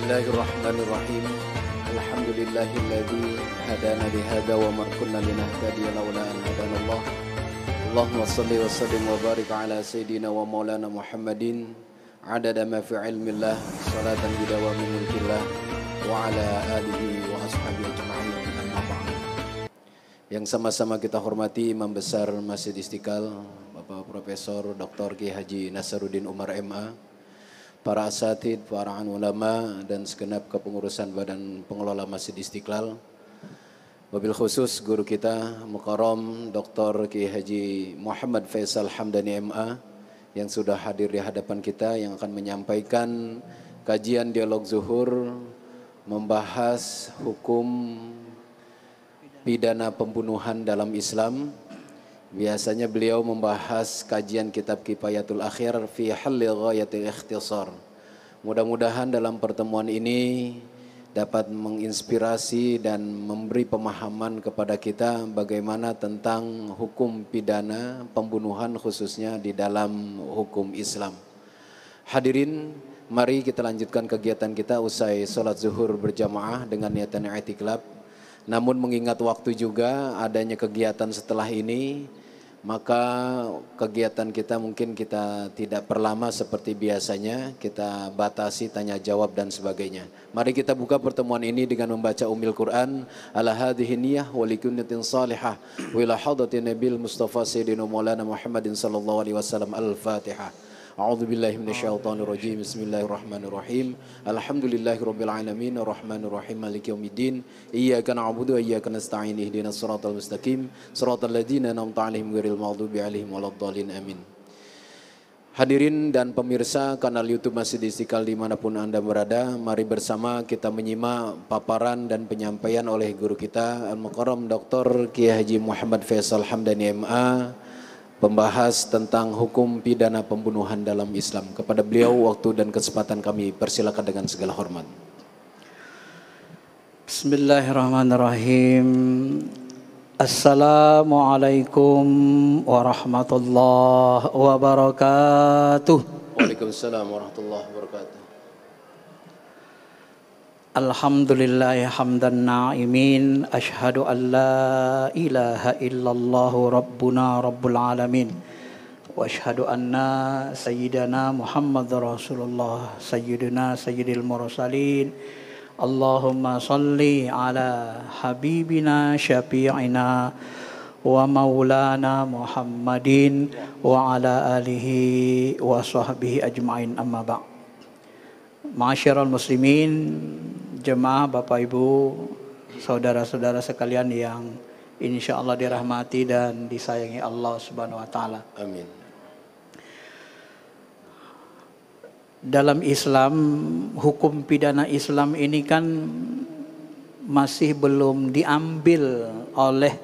Bismillahirrahmanirrahim. Alhamdulillahilladzi hadana lihada wa ma kunna linahtadiya laula an hadanallah. Allahumma shalli wa sallim wa barik ala sayyidina wa maulana Muhammadin adada ma fi ilmillah salatan bidawami mulkillah wa ala alihi wa ashabihi ajma'in amma ba'd. Yang sama-sama kita hormati Imam Besar Masjid Istiqlal Bapak Profesor Dr. Kiai Haji Nasaruddin Umar MA, para asatid, para ulama dan segenap kepengurusan Badan Pengelola Masjid Istiqlal. Wabil khusus guru kita Mukarram Dr. Kiai Haji Muhammad Faisal Hamdani MA yang sudah hadir di hadapan kita, yang akan menyampaikan kajian dialog zuhur membahas hukum pidana pembunuhan dalam Islam. Biasanya beliau membahas kajian kitab Kifayatul Akhir fi halli ghayatil ikhtisar. Mudah-mudahan dalam pertemuan ini dapat menginspirasi dan memberi pemahaman kepada kita bagaimana tentang hukum pidana pembunuhan khususnya di dalam hukum Islam. Hadirin, mari kita lanjutkan kegiatan kita usai sholat zuhur berjamaah dengan niatan i'tikaf. Namun mengingat waktu juga adanya kegiatan setelah ini, maka kegiatan kita mungkin kita tidak perlama seperti biasanya, kita batasi tanya jawab dan sebagainya. Mari kita buka pertemuan ini dengan membaca Ummul Quran ala hadhihi niyyah wa likunnatin salihah wa ila hadratin Nabil Mustafa Sayyidina Maulana Muhammadin sallallahu alaihi wasallam. Al-Fatihah. A'udzu billahi minasyaitonir rajim. Bismillahirrahmanirrahim. Alhamdulillahirabbil alamin arrahmanir rahim maliki yaumiddin. Iyyaka na'budu wa iyyaka nasta'in. Ihdinas siratal mustaqim. Siratal ladzina an'amta 'alaihim ghairil maghdubi 'alaihim waladdallin. Amin. Hadirin dan pemirsa kanal YouTube Masjid Istiqlal dimanapun Anda berada, mari bersama kita menyimak paparan dan penyampaian oleh guru kita Al-Mukarram Dr. Kiai Haji Muhammad Faisal Hamdani MA, pembahas tentang hukum pidana pembunuhan dalam Islam. Kepada beliau waktu dan kesempatan kami persilakan dengan segala hormat. Bismillahirrahmanirrahim. Assalamualaikum warahmatullahi wabarakatuh. Waalaikumsalam warahmatullahi wabarakatuh. Alhamdulillahi hamdan na'imin. Ashhadu an la ilaha illallah rabbuna rabbul alamin. Wa ashhadu anna sayyidana Muhammad Rasulullah sayyidina sayyidil mursalin. Allahumma salli ala habibina syafi'ina wa maulana Muhammadin wa ala alihi wa sahbihi ajma'in amma ba'. Ma'asyiral muslimin, jemaah Bapak Ibu, saudara-saudara sekalian yang insya Allah dirahmati dan disayangi Allah Subhanahu wa taala. Amin. Dalam Islam, hukum pidana Islam ini kan masih belum diambil oleh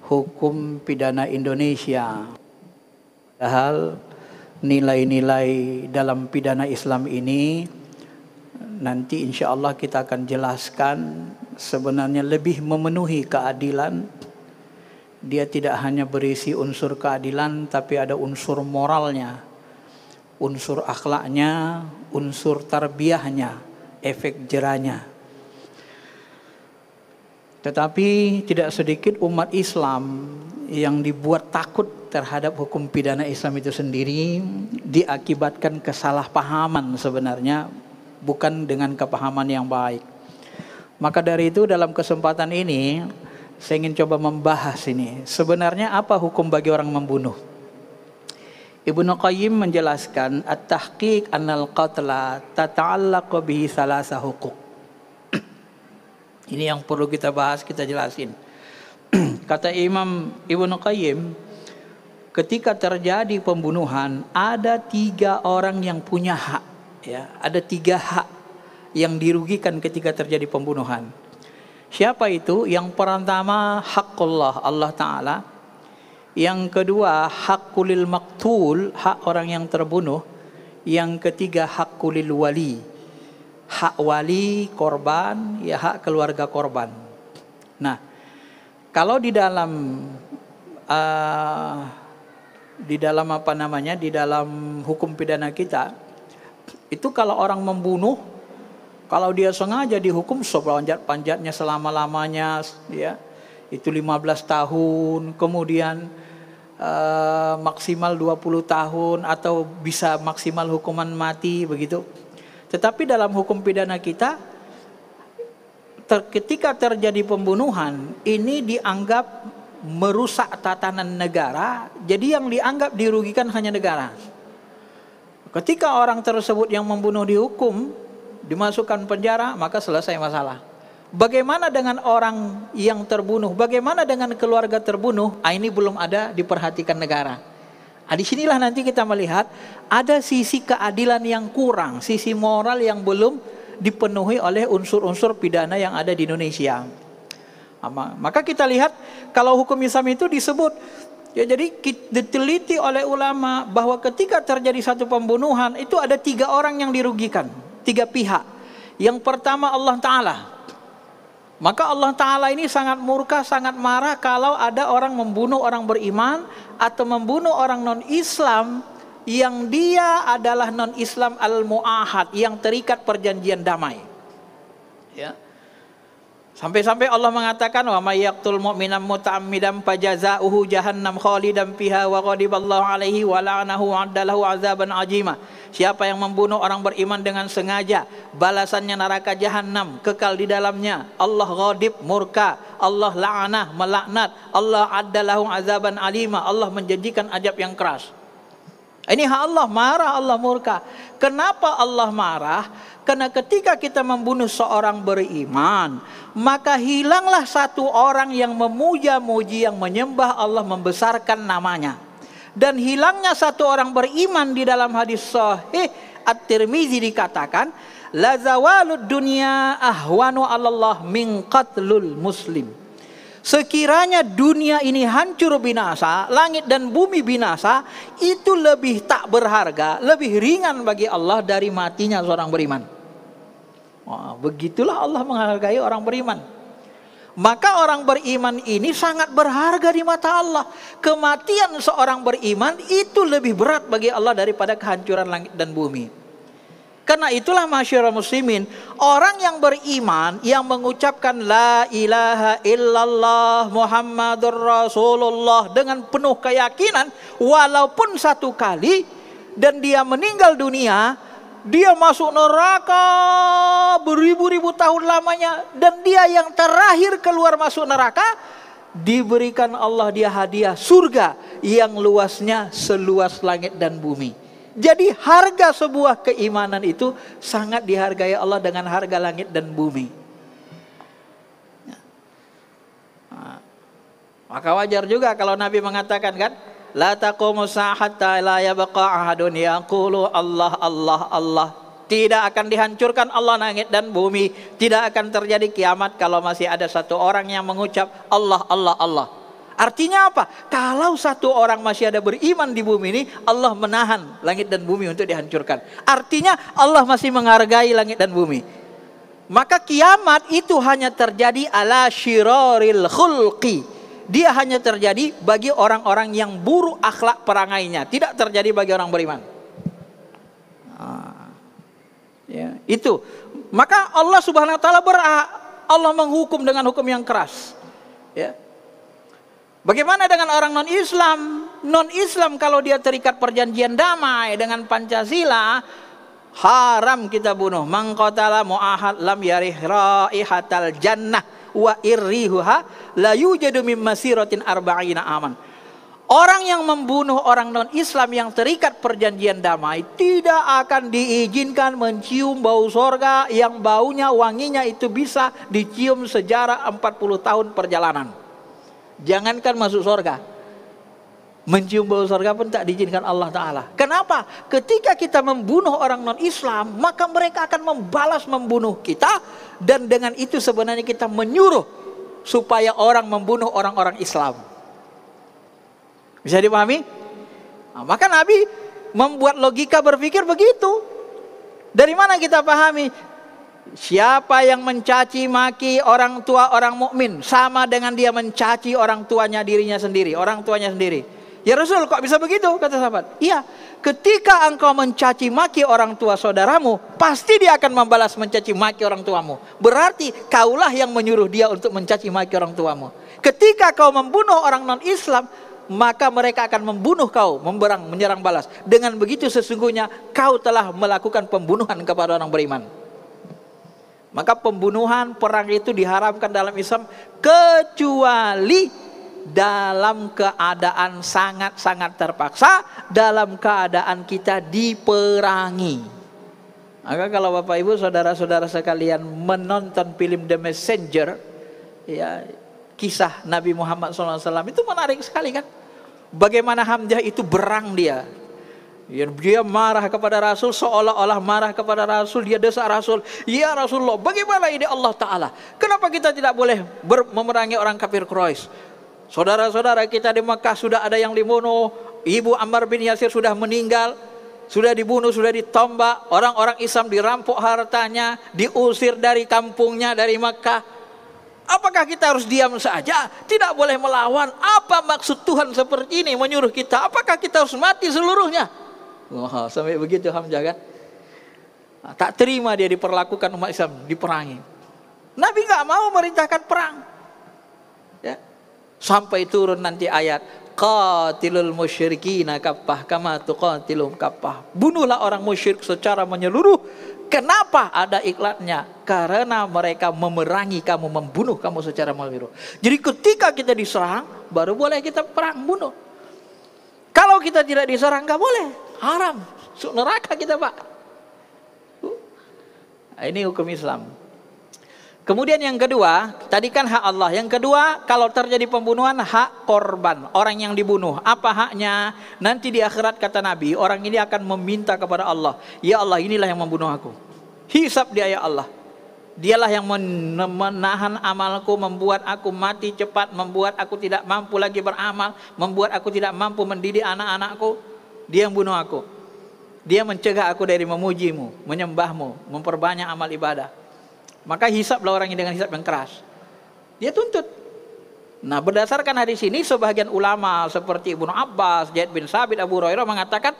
hukum pidana Indonesia. Padahal nilai-nilai dalam pidana Islam ini nanti insya Allah kita akan jelaskan sebenarnya lebih memenuhi keadilan. Dia tidak hanya berisi unsur keadilan, tapi ada unsur moralnya, unsur akhlaknya, unsur tarbiyahnya, efek jerahnya. Tetapi tidak sedikit umat Islam yang dibuat takut terhadap hukum pidana Islam itu sendiri diakibatkan kesalahpahaman sebenarnya, bukan dengan kepahaman yang baik. Maka dari itu dalam kesempatan ini saya ingin coba membahas ini. Sebenarnya apa hukum bagi orang membunuh? Ibnu Qayyim menjelaskan at-tahqiq annal qatla tata'allaqu bihi salasa huquq. Ini yang perlu kita bahas, kita jelasin. Kata Imam Ibnu Qayyim, ketika terjadi pembunuhan ada 3 orang yang punya hak. Ya, ada 3 hak yang dirugikan ketika terjadi pembunuhan. Siapa itu? Yang pertama haqqullah, Allah Ta'ala. Yang kedua haqqulil maqtul, hak orang yang terbunuh. Yang ketiga haqqulil wali, hak wali korban, ya hak keluarga korban. Nah, kalau di dalam di dalam hukum pidana kita itu kalau orang membunuh Kalau dia sengaja dihukum sepanjat-panjatnya selama-lamanya, ya, itu 15 tahun, kemudian maksimal 20 tahun atau bisa maksimal hukuman mati begitu. Tetapi dalam hukum pidana kita, ketika terjadi pembunuhan, ini dianggap merusak tatanan negara, jadi yang dianggap dirugikan hanya negara. Ketika orang tersebut yang membunuh dihukum, dimasukkan penjara, maka selesai masalah. Bagaimana dengan orang yang terbunuh? Bagaimana dengan keluarga terbunuh? Ini belum ada diperhatikan negara. Disinilah nanti kita melihat ada sisi keadilan yang kurang, sisi moral yang belum dipenuhi oleh unsur-unsur pidana yang ada di Indonesia. Maka kita lihat kalau hukum Islam itu disebut, ya, jadi diteliti oleh ulama bahwa ketika terjadi satu pembunuhan itu ada 3 orang yang dirugikan, 3 pihak. Yang pertama Allah Ta'ala. Maka Allah Ta'ala ini sangat murka, sangat marah kalau ada orang membunuh orang beriman atau membunuh orang non-Islam yang dia adalah non-Islam al-mu'ahad, yang terikat perjanjian damai. Ya. Sampai-sampai Allah mengatakan, wa may yaqtul mu'minan muta'ammidan fajaza'uhu jahannam khalidan fiha wa ghadiballahu alaihi wa la'anahu wa 'adda lahu 'adzaban 'azima. Siapa yang membunuh orang beriman dengan sengaja, balasannya neraka jahanam, kekal di dalamnya. Allah ghadib, murka, Allah la'anah, melaknat, Allah 'adda lahu 'adzaban 'alima, Allah menjanjikan azab yang keras. Ini hak Allah, marah, Allah murka. Kenapa Allah marah? Karena ketika kita membunuh seorang beriman, maka hilanglah satu orang yang memuja-muji, yang menyembah Allah, membesarkan namanya. Dan hilangnya satu orang beriman di dalam hadis sahih At-Tirmizi dikatakan, la zawalud dunya ahwanu 'alallah min qatlul muslim. Sekiranya dunia ini hancur binasa, langit dan bumi binasa, itu lebih tak berharga, lebih ringan bagi Allah dari matinya seorang beriman. Begitulah Allah menghargai orang beriman. Maka orang beriman ini sangat berharga di mata Allah. Kematian seorang beriman itu lebih berat bagi Allah daripada kehancuran langit dan bumi. Karena itulah masyarakat muslimin, orang yang beriman, yang mengucapkan la ilaha illallah Muhammadur Rasulullah dengan penuh keyakinan, walaupun satu kali, dan dia meninggal dunia, dia masuk neraka beribu-ribu tahun lamanya, dan dia yang terakhir keluar masuk neraka, diberikan Allah dia hadiah surga yang luasnya seluas langit dan bumi. Jadi harga sebuah keimanan itu sangat dihargai Allah dengan harga langit dan bumi. Maka wajar juga kalau Nabi mengatakan kan, la taqumu sa'ata la yabqa ahadun yaqulu Allah Allah Allah. Tidak akan dihancurkan Allah langit dan bumi, tidak akan terjadi kiamat kalau masih ada satu orang yang mengucap Allah Allah Allah. Artinya apa? Kalau satu orang masih ada beriman di bumi ini, Allah menahan langit dan bumi untuk dihancurkan. Artinya Allah masih menghargai langit dan bumi. Maka kiamat itu hanya terjadi ala syiraril khulqi. Dia hanya terjadi bagi orang-orang yang buruk akhlak perangainya, tidak terjadi bagi orang beriman. Ya, itu. Maka Allah Subhanahu wa taala berhak, Allah menghukum dengan hukum yang keras. Ya. Bagaimana dengan orang non-Islam? Non-Islam kalau dia terikat perjanjian damai dengan Pancasila, haram kita bunuh. Man qatala mu'ahad lam yarih raihatal jannah wa irrihuha la yujadu min masiratin arba'ina aman. Orang yang membunuh orang non-Islam yang terikat perjanjian damai tidak akan diizinkan mencium bau sorga yang baunya, wanginya itu bisa dicium sejarah 40 tahun perjalanan. Jangankan masuk surga, mencium bau surga pun tak diizinkan Allah Ta'ala. Kenapa? Ketika kita membunuh orang non-Islam, maka mereka akan membalas membunuh kita. Dan dengan itu sebenarnya kita menyuruh supaya orang membunuh orang-orang Islam. Bisa dipahami? Maka Nabi membuat logika berpikir begitu. Dari mana kita pahami? Siapa yang mencaci maki orang tua orang mukmin sama dengan dia mencaci orang tuanya dirinya sendiri, orang tuanya sendiri. Ya Rasul, kok bisa begitu? Kata sahabat. Iya, ketika engkau mencaci maki orang tua saudaramu, pasti dia akan membalas mencaci maki orang tuamu. Berarti kaulah yang menyuruh dia untuk mencaci maki orang tuamu. Ketika kau membunuh orang non-Islam, maka mereka akan membunuh kau, menyerang balas. Dengan begitu sesungguhnya kau telah melakukan pembunuhan kepada orang beriman. Maka pembunuhan, perang itu diharamkan dalam Islam kecuali dalam keadaan sangat-sangat terpaksa, dalam keadaan kita diperangi. Maka kalau Bapak Ibu saudara-saudara sekalian menonton film The Messenger, ya, kisah Nabi Muhammad SAW, itu menarik sekali kan? Bagaimana Hamzah itu berang dia. Dia marah kepada Rasul, seolah-olah marah kepada Rasul. Dia desak Rasul, ya Rasulullah, bagaimana ini Allah Ta'ala? Kenapa kita tidak boleh memerangi orang kafir Quraisy? Saudara-saudara kita di Mekah sudah ada yang dibunuh. Ibu Ammar bin Yasir sudah meninggal, sudah dibunuh, sudah ditombak. Orang-orang Islam dirampok hartanya, diusir dari kampungnya, dari Mekah. Apakah kita harus diam saja? Tidak boleh melawan. Apa maksud Tuhan seperti ini menyuruh kita? Apakah kita harus mati seluruhnya? Wah, sampai begitu Hamzah kan? Tak terima dia diperlakukan umat Islam, diperangi. Nabi nggak mau merintahkan perang. Ya. Sampai turun nanti ayat qatilul musyrikina kaffah kama tuqatilum kaffah. Bunuhlah orang musyrik secara menyeluruh. Kenapa ada iklannya? Karena mereka memerangi kamu, membunuh kamu secara menyeluruh. Jadi ketika kita diserang, baru boleh kita perang bunuh. Kalau kita tidak diserang nggak boleh, haram, masuk neraka kita Pak. Ini hukum Islam. Kemudian yang kedua, tadi kan hak Allah. Yang kedua, kalau terjadi pembunuhan, hak korban, orang yang dibunuh. Apa haknya? Nanti di akhirat kata Nabi, orang ini akan meminta kepada Allah, ya Allah, inilah yang membunuh aku. Hisab dia ya Allah. Dialah yang menahan amalku, membuat aku mati cepat, membuat aku tidak mampu lagi beramal, membuat aku tidak mampu mendidik anak-anakku. Dia yang bunuh aku. Dia mencegah aku dari memujimu, menyembahmu, memperbanyak amal ibadah. Maka hisablah orang ini dengan hisab yang keras. Dia tuntut. Nah, berdasarkan hadis ini sebagian ulama seperti Ibnu Abbas, Zaid bin Sabit, Abu Hurairah mengatakan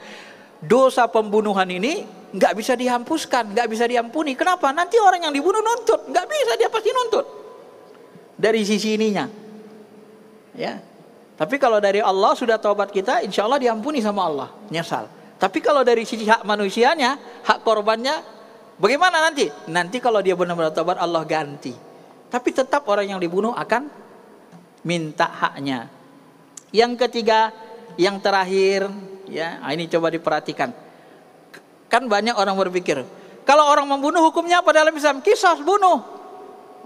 dosa pembunuhan ini nggak bisa dihapuskan, nggak bisa diampuni. Kenapa? Nanti orang yang dibunuh nuntut, nggak bisa, dia pasti nuntut. Dari sisi ininya, ya. Tapi kalau dari Allah sudah taubat kita, insya Allah diampuni sama Allah, nyesal. Tapi kalau dari sisi hak manusianya, hak korbannya, bagaimana nanti? Nanti kalau dia benar-benar taubat, Allah ganti. Tapi tetap orang yang dibunuh akan minta haknya. Yang ketiga, yang terakhir, ya, ini coba diperhatikan. Kan banyak orang berpikir, kalau orang membunuh hukumnya apa dalam Islam? Qisas, bunuh.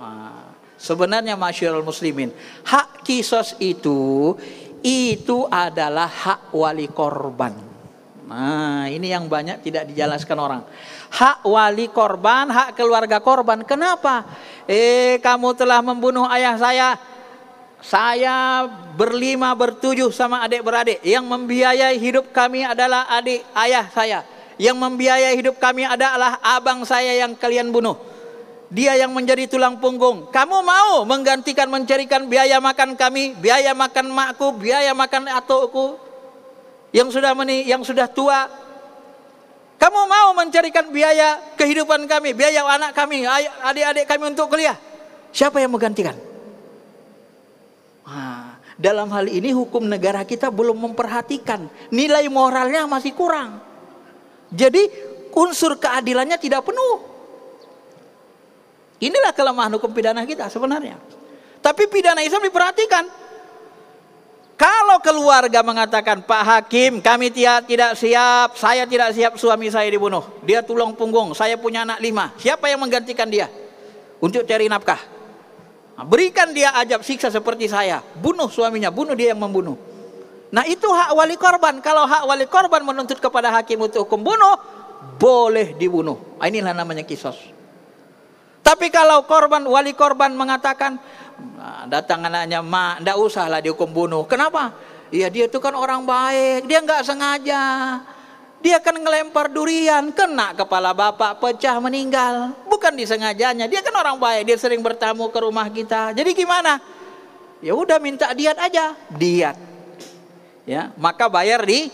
Nah, sebenarnya masyarul muslimin, hak qisas itu adalah hak wali korban. Nah, ini yang banyak tidak dijelaskan orang. Hak wali korban, hak keluarga korban. Kenapa? Kamu telah membunuh ayah saya. Saya berlima, bertujuh sama adik-beradik. Yang membiayai hidup kami adalah adik ayah saya. Yang membiayai hidup kami adalah abang saya yang kalian bunuh. Dia yang menjadi tulang punggung. Kamu mau menggantikan, mencarikan biaya makan kami, biaya makan makku, biaya makan atukku yang sudah tua. Kamu mau mencarikan biaya kehidupan kami, biaya anak kami, adik-adik kami untuk kuliah. Siapa yang menggantikan? Nah, dalam hal ini hukum negara kita belum memperhatikan, nilai moralnya masih kurang. Jadi unsur keadilannya tidak penuh. Inilah kelemahan hukum pidana kita sebenarnya. Tapi pidana Islam diperhatikan. Kalau keluarga mengatakan, Pak Hakim, kami tidak siap, saya tidak siap suami saya dibunuh, dia tulang punggung, saya punya anak 5, siapa yang menggantikan dia untuk cari nafkah? Nah, berikan dia azab siksa seperti saya, bunuh suaminya, bunuh dia yang membunuh. Nah, itu hak wali korban. Kalau hak wali korban menuntut kepada hakim untuk hukum bunuh, boleh dibunuh. Inilah namanya qisas. Tapi kalau wali korban mengatakan, datang anaknya, mak, ndak usahlah dihukum bunuh. Kenapa? Ya dia itu kan orang baik, dia nggak sengaja. Dia kan ngelempar durian, kena kepala bapak, pecah, meninggal. Bukan disengajanya, dia kan orang baik, dia sering bertamu ke rumah kita. Jadi gimana? Ya udah minta diat aja, diat. ya, maka bayar di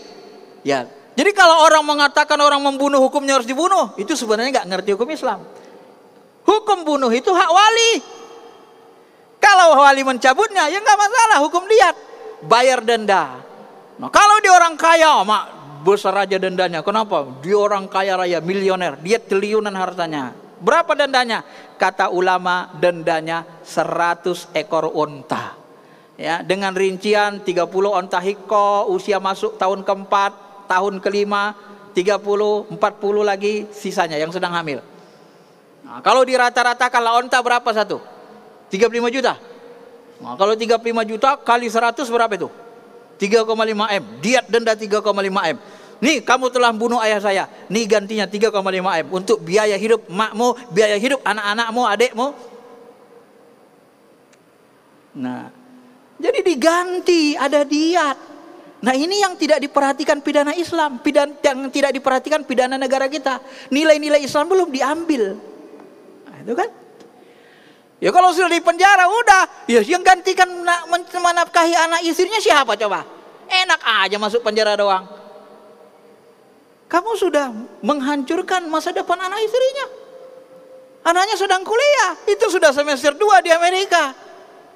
ya. Jadi kalau orang mengatakan orang membunuh hukumnya harus dibunuh, itu sebenarnya nggak ngerti hukum Islam. Hukum bunuh itu hak wali. Kalau wali mencabutnya, ya nggak masalah, hukum diat, bayar denda. Nah, kalau dia orang kaya, besar aja dendanya. Kenapa? Dia orang kaya raya, milioner, dia triliunan hartanya. Berapa dendanya? Kata ulama, dendanya 100 ekor unta. Ya, dengan rincian 30 unta hiko, usia masuk tahun keempat, tahun kelima, 30, 40 lagi sisanya yang sedang hamil. Nah, kalau dirata-ratakan lah unta berapa satu? 35 juta. Nah, kalau 35 juta kali 100 berapa itu? 3,5 M. Diat denda 3,5 M. Nih, kamu telah bunuh ayah saya. Nih gantinya 3,5 M untuk biaya hidup makmu, biaya hidup anak-anakmu, adikmu. Nah, jadi diganti, ada diat. Nah, ini yang tidak diperhatikan pidana Islam, yang tidak diperhatikan pidana negara kita. Nilai-nilai Islam belum diambil. Nah, itu kan? Ya kalau sudah di penjara udah, ya yang gantikan menafkahi anak istrinya siapa coba? Enak aja masuk penjara doang. Kamu sudah menghancurkan masa depan anak istrinya. Anaknya sedang kuliah, itu sudah semester 2 di Amerika.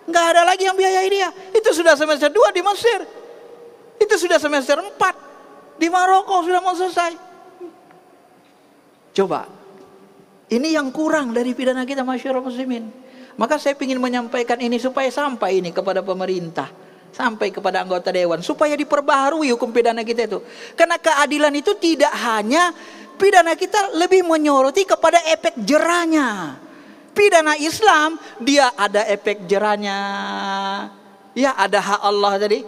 Nggak ada lagi yang biayai dia. Itu sudah semester 2 di Mesir. Itu sudah semester 4 di Maroko, sudah mau selesai. Coba, ini yang kurang dari pidana kita, masyarakat muslimin. Maka saya ingin menyampaikan ini supaya sampai ini kepada pemerintah, sampai kepada anggota dewan, supaya diperbaharui hukum pidana kita itu. Karena keadilan itu tidak hanya pidana kita lebih menyoroti kepada efek jerahnya. Pidana Islam dia ada efek jerahnya, ya ada hak Allah tadi,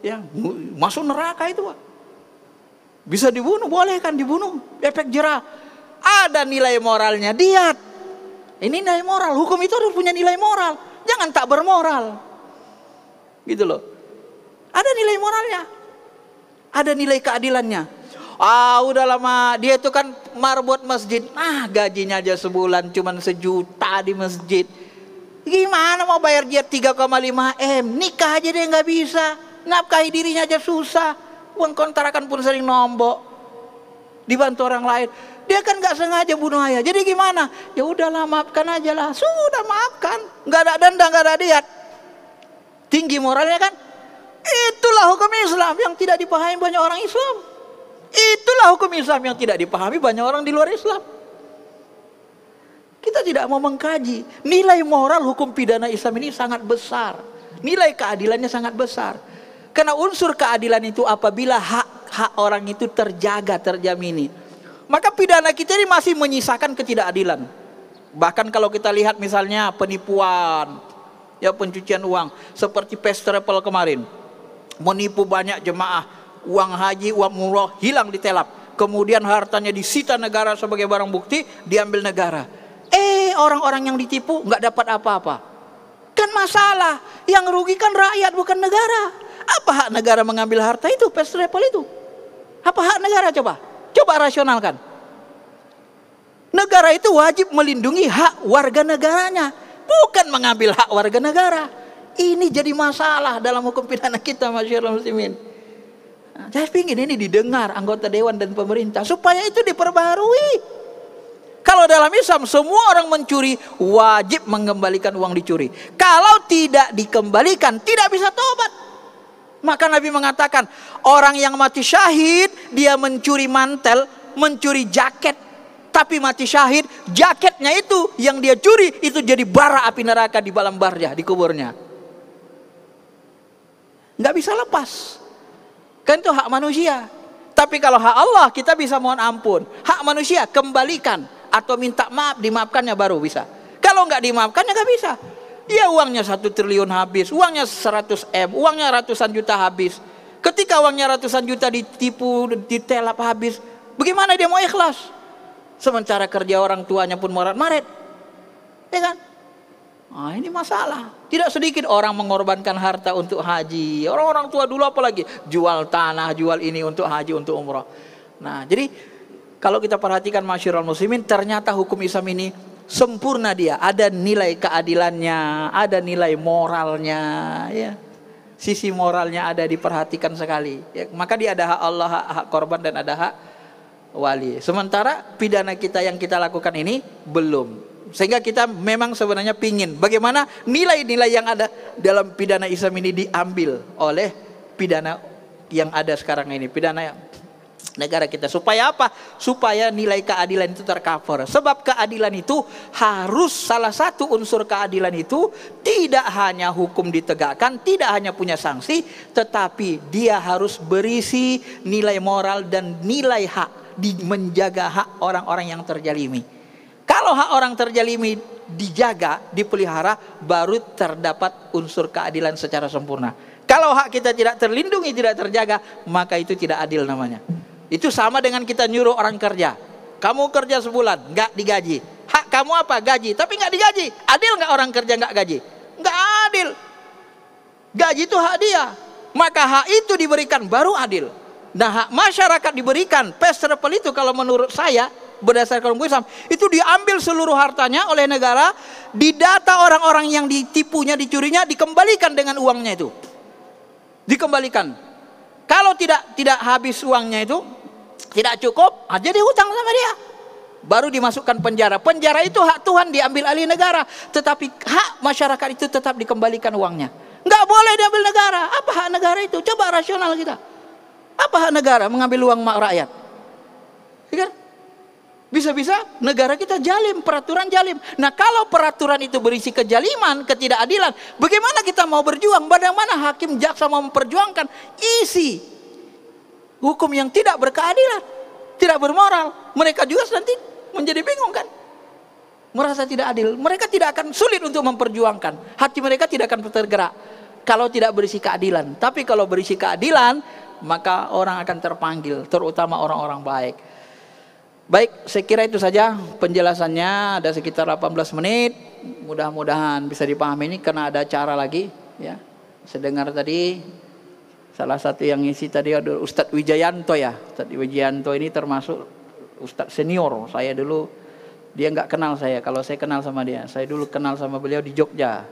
ya masuk neraka itu, Pak. Bisa dibunuh, boleh kan dibunuh, efek jerah. Ada nilai moralnya, diat. Ini nilai moral, hukum itu harus punya nilai moral. Jangan tak bermoral. Gitu loh. Ada nilai moralnya. Ada nilai keadilannya. Udah lama, dia itu kan marbot masjid. Gajinya aja sebulan cuman 1 juta di masjid. Gimana mau bayar dia 3,5 M? Nikah aja dia nggak bisa. Nafkahi dirinya aja susah. Uang kontrakan pun sering nombok. Dibantu orang lain. Dia kan nggak sengaja bunuh ayah. Jadi gimana? Ya udahlah, maafkan aja lah. Sudah maafkan. Nggak ada denda, nggak ada diat. Tinggi moralnya kan? Itulah hukum Islam yang tidak dipahami banyak orang Islam. Itulah hukum Islam yang tidak dipahami banyak orang di luar Islam. Kita tidak mau mengkaji. Nilai moral hukum pidana Islam ini sangat besar. Nilai keadilannya sangat besar. Karena unsur keadilan itu apabila hak orang itu terjaga, terjamini. Maka pidana kita ini masih menyisakan ketidakadilan. Bahkan kalau kita lihat misalnya penipuan, ya pencucian uang, seperti First Travel kemarin, menipu banyak jemaah, uang haji, uang umroh hilang ditelap, kemudian hartanya disita negara sebagai barang bukti, diambil negara. Orang-orang yang ditipu nggak dapat apa-apa. Kan masalah, yang rugi kan rakyat bukan negara. Apa hak negara mengambil harta itu, First Travel itu? Apa hak negara coba? Coba rasionalkan. Negara itu wajib melindungi hak warga negaranya, bukan mengambil hak warga negara. Ini jadi masalah dalam hukum pidana kita, masyarakat muslimin. Saya ingin ini didengar anggota dewan dan pemerintah supaya itu diperbarui. Kalau dalam Islam semua orang mencuri wajib mengembalikan uang dicuri. Kalau tidak dikembalikan tidak bisa tobat. Maka Nabi mengatakan orang yang mati syahid dia mencuri mantel, mencuri jaket, tapi mati syahid jaketnya itu yang dia curi itu jadi bara api neraka di dalam barjah di kuburnya. Nggak bisa lepas. Kan itu hak manusia. Tapi kalau hak Allah kita bisa mohon ampun. Hak manusia kembalikan atau minta maaf, dimaafkannya baru bisa. Kalau nggak dimaafkannya nggak bisa. Ya uangnya 1 triliun habis, uangnya 100 M, uangnya ratusan juta habis. Ketika uangnya ratusan juta ditipu, ditelap habis, bagaimana dia mau ikhlas? Sementara kerja orang tuanya pun morat-marit, ya kan? Ini masalah. Tidak sedikit orang mengorbankan harta untuk haji. Orang-orang tua dulu apalagi jual tanah, jual ini untuk haji, untuk umrah. Nah, jadi kalau kita perhatikan masyarakat muslimin, ternyata hukum Islam ini sempurna dia, ada nilai keadilannya, ada nilai moralnya, ya. Sisi moralnya ada diperhatikan sekali. Ya, maka dia ada hak Allah, hak korban, dan ada hak wali. Sementara pidana kita yang kita lakukan ini belum. Sehingga kita memang sebenarnya pingin bagaimana nilai-nilai yang ada dalam pidana Islam ini diambil oleh pidana yang ada sekarang ini, pidana negara kita. Supaya apa? Supaya nilai keadilan itu tercover. Sebab keadilan itu harus, salah satu unsur keadilan itu tidak hanya hukum ditegakkan, tidak hanya punya sanksi, tetapi dia harus berisi nilai moral dan nilai hak, menjaga hak orang-orang yang terjalimi. Kalau hak orang terjalimi dijaga, dipelihara, baru terdapat unsur keadilan secara sempurna. Kalau hak kita tidak terlindungi, tidak terjaga, maka itu tidak adil namanya. Itu sama dengan kita nyuruh orang kerja. Kamu kerja sebulan, nggak digaji. Hak kamu apa? Gaji, tapi nggak digaji. Adil nggak orang kerja nggak gaji? Nggak adil. Gaji itu hak dia. Maka hak itu diberikan baru adil. Nah, hak masyarakat diberikan. First travel itu kalau menurut saya, berdasarkan hukum Islam, itu diambil seluruh hartanya oleh negara, didata orang-orang yang ditipunya, dicurinya, dikembalikan dengan uangnya itu. Dikembalikan. Kalau tidak habis uangnya itu, tidak cukup, jadi hutang sama dia. Baru dimasukkan penjara. Penjara itu hak Tuhan diambil alih negara, tetapi hak masyarakat itu tetap dikembalikan uangnya. Nggak boleh diambil negara. Apa hak negara itu? Coba rasional kita. Apa hak negara mengambil uang rakyat? Kan? Bisa-bisa negara kita jalim, peraturan jalim. Nah, kalau peraturan itu berisi kejaliman, ketidakadilan, bagaimana kita mau berjuang? Bagaimana hakim jaksa mau memperjuangkan isi hukum yang tidak berkeadilan, tidak bermoral? Mereka juga nanti menjadi bingung kan? Merasa tidak adil. Mereka tidak akan, sulit untuk memperjuangkan. Hati mereka tidak akan tergerak kalau tidak berisi keadilan. Tapi kalau berisi keadilan, maka orang akan terpanggil, terutama orang-orang baik. Baik, saya kira itu saja penjelasannya. Ada sekitar 18 menit. Mudah-mudahan bisa dipahami. Ini karena ada acara lagi, ya. Saya dengar tadi salah satu yang ngisi tadi ada Ustadz Wijayanto, ya. Ustadz Wijayanto ini termasuk Ustadz senior. Saya dulu, dia nggak kenal saya. Kalau saya kenal sama dia, saya dulu kenal sama beliau di Jogja,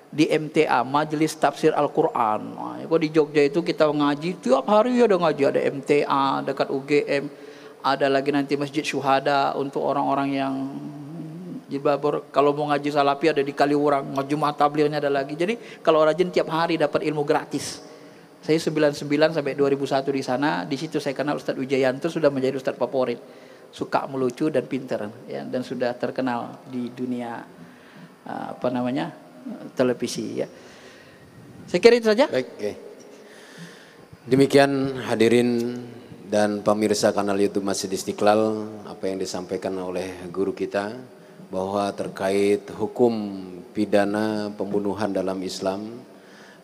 di MTA, Majelis Tafsir Al-Quran. Nah, di Jogja itu kita ngaji tiap hari, ada ngaji, ada MTA dekat UGM. Ada lagi nanti Masjid Syuhada untuk orang-orang yang jilbab. Kalau mau ngaji Salafi ada di Kaliurang, Jumat Tabligh-nya ada lagi. Jadi kalau rajin tiap hari dapat ilmu gratis. Saya 99 sampai 2001 di sana. Di situ saya kenal Ustadz Wijayanto, sudah menjadi Ustadz favorit. Suka melucu dan pinter, ya, dan sudah terkenal di dunia televisi, ya. Saya kira itu saja. Baik, okay. Demikian hadirin dan pemirsa kanal YouTube Masjid Istiqlal, apa yang disampaikan oleh guru kita bahwa terkait hukum pidana pembunuhan dalam Islam,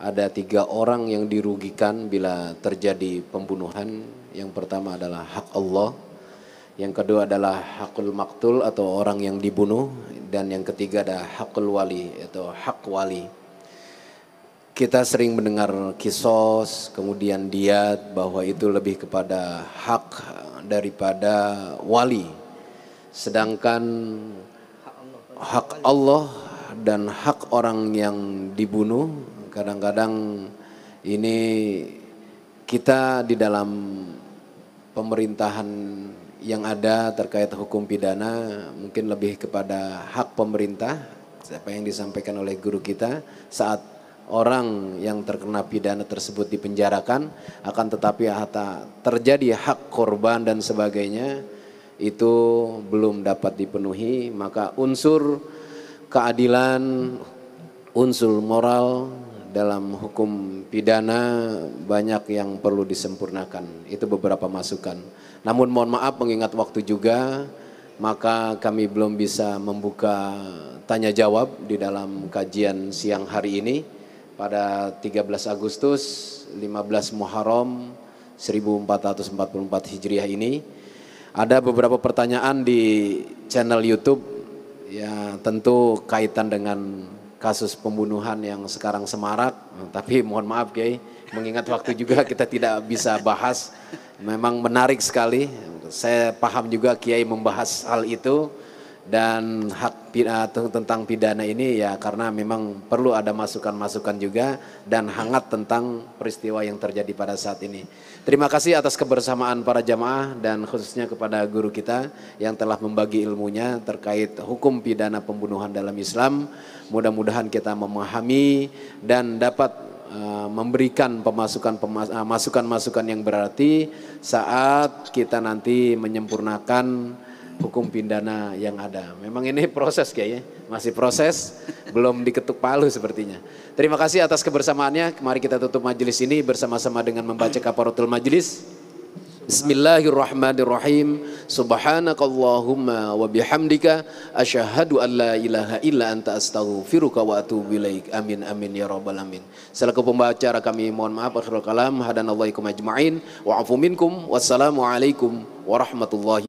ada 3 orang yang dirugikan bila terjadi pembunuhan. Yang pertama adalah hak Allah, yang kedua adalah hakul maktul atau orang yang dibunuh, dan yang ketiga adalah hakul wali atau hak wali. Kita sering mendengar kisos, kemudian diat, bahwa itu lebih kepada hak daripada wali. Sedangkan hak Allah dan hak orang yang dibunuh, kadang-kadang ini kita di dalam pemerintahan yang ada terkait hukum pidana mungkin lebih kepada hak pemerintah, apa yang disampaikan oleh guru kita, saat orang yang terkena pidana tersebut dipenjarakan, akan tetapi terjadi hak korban dan sebagainya itu belum dapat dipenuhi, maka unsur keadilan, unsur moral dalam hukum pidana banyak yang perlu disempurnakan. Itu beberapa masukan. Namun mohon maaf mengingat waktu juga, maka kami belum bisa membuka tanya jawab di dalam kajian siang hari ini. Pada 13 Agustus 15 Muharram 1444 Hijriah ini ada beberapa pertanyaan di channel YouTube, ya, tentu kaitan dengan kasus pembunuhan yang sekarang semarak. Tapi mohon maaf Kiai, mengingat waktu juga kita tidak bisa bahas. Memang menarik sekali. Saya paham juga Kiai membahas hal itu, Dan hak tentang pidana ini ya karena memang perlu ada masukan-masukan juga dan hangat tentang peristiwa yang terjadi pada saat ini. Terima kasih atas kebersamaan para jamaah dan khususnya kepada guru kita yang telah membagi ilmunya terkait hukum pidana pembunuhan dalam Islam. Mudah-mudahan kita memahami dan dapat memberikan masukan-masukan yang berarti saat kita nanti menyempurnakan hukum pidana yang ada. Memang ini proses kayaknya, masih proses, belum diketuk palu sepertinya. Terima kasih atas kebersamaannya. Mari kita tutup majelis ini bersama-sama dengan membaca kafaratul majelis. Bismillahirrahmanirrahim. Subhanakallahumma wa bihamdika asyhadu an la ilaha illa anta astaghfiruka wa atubu ilaik. Amin amin ya rabbal alamin. Selaku pembaca kami mohon maaf akhirul kalam. Hadanallahu ajma'in wa afu minkum. Wassalamualaikum warahmatullahi